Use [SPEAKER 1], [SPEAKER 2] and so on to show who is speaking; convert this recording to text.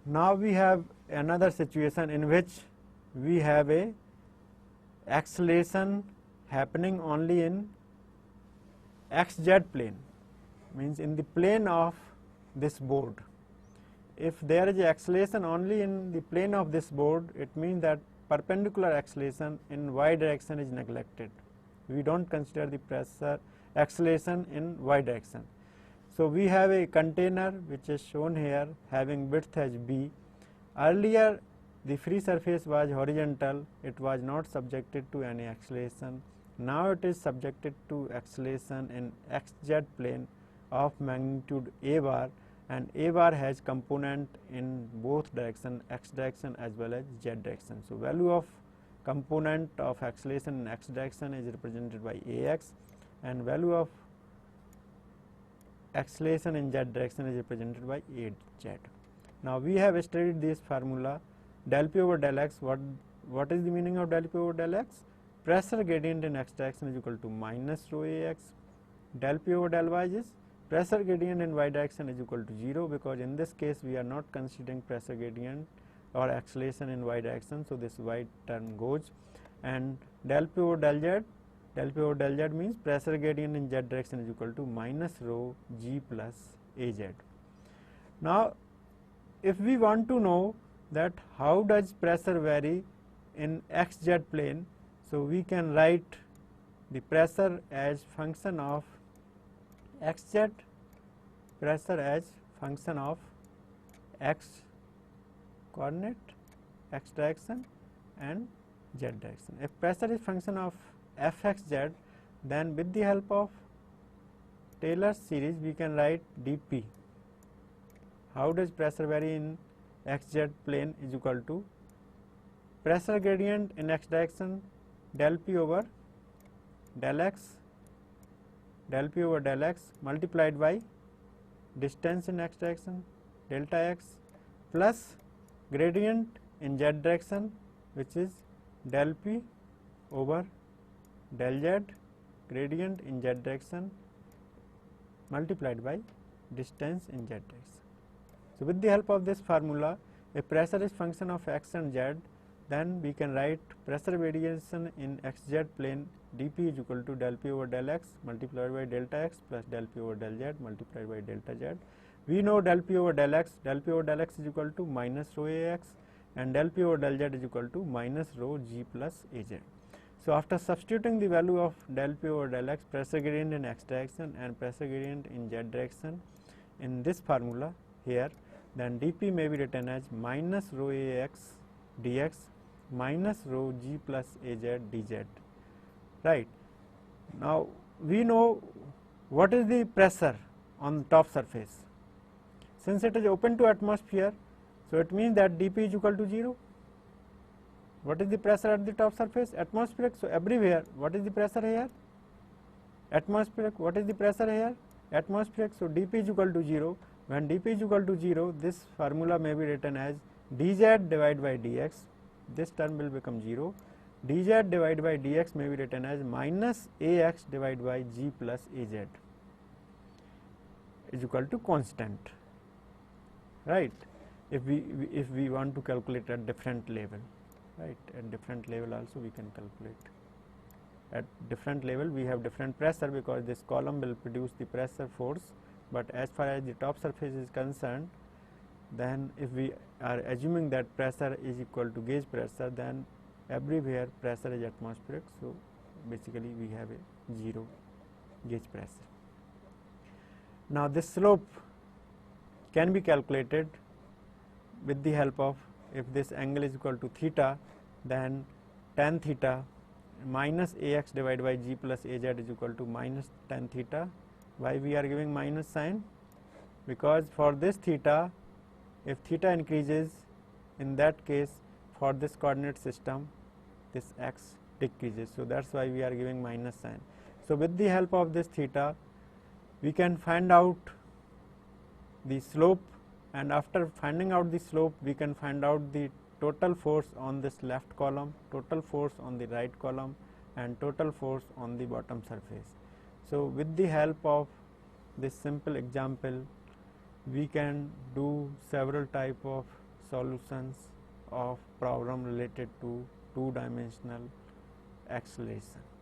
[SPEAKER 1] Now we have another situation in which we have a acceleration happening only in xz plane, means in the plane of this board. If there is acceleration only in the plane of this board, it means that perpendicular acceleration in y direction is neglected. We do not consider the pressure acceleration in y direction. So, we have a container which is shown here having width as b. Earlier the free surface was horizontal, it was not subjected to any acceleration. Now it is subjected to acceleration in xz plane of magnitude a bar, and a bar has component in both direction, x direction as well as z direction. So, value of component of acceleration in x direction is represented by ax, and value of acceleration in z direction is represented by az. Now, we have studied this formula del p over del x. What is the meaning of del p over del x? Pressure gradient in x direction is equal to minus rho ax. Del p over del y is pressure gradient in y direction is equal to 0, because in this case we are not considering pressure gradient or acceleration in y direction. So, this y term goes, and del p over del z, del p over del z means pressure gradient in z direction is equal to minus rho g plus az. Now, if we want to know that how does pressure vary in xz plane, so we can write the pressure as function of xz, pressure as function of x coordinate, x direction and z direction. If pressure is function of fxz, then with the help of Taylor's series we can write dp. How does pressure vary in xz plane is equal to pressure gradient in x direction del p over del x, del p over del x multiplied by distance in x direction delta x, plus gradient in z direction which is del p over del z, gradient in z direction multiplied by distance in z direction. So, with the help of this formula, if pressure is function of x and z, then we can write pressure variation in xz plane dp is equal to del p over del x multiplied by delta x plus del p over del z multiplied by delta z. We know del p over del x is equal to minus rho ax, and del p over del z is equal to minus rho g plus az. So, after substituting the value of del p over del x, pressure gradient in x direction and pressure gradient in z direction in this formula here, then dp may be written as minus rho ax dx minus rho g plus az dz, right. Now, we know what is the pressure on top surface. Since it is open to atmosphere, so it means that dp is equal to 0. What is the pressure at the top surface? Atmospheric. So, everywhere what is the pressure here? Atmospheric. What is the pressure here? Atmospheric. So, dp is equal to 0. When dp is equal to 0, this formula may be written as dz divided by dx, this term will become 0, dz divided by dx may be written as minus ax divided by g plus az is equal to constant, right. If we want to calculate at different level, right, at different level also we can calculate. At different level we have different pressure, because this column will produce the pressure force, but as far as the top surface is concerned, then if we are assuming that pressure is equal to gauge pressure, then everywhere pressure is atmospheric. So, basically we have a 0 gauge pressure. Now, this slope can be calculated with the help of, if this angle is equal to theta, then tan theta minus ax divided by g plus az is equal to minus tan theta. Why we are giving minus sign? Because for this theta, if theta increases, in that case for this coordinate system this x decreases. So, that is why we are giving minus sign. So, with the help of this theta we can find out the slope, and after finding out the slope we can find out the total force on this left column, total force on the right column and total force on the bottom surface. So, with the help of this simple example we can do several type of solutions of problem related to two-dimensional acceleration.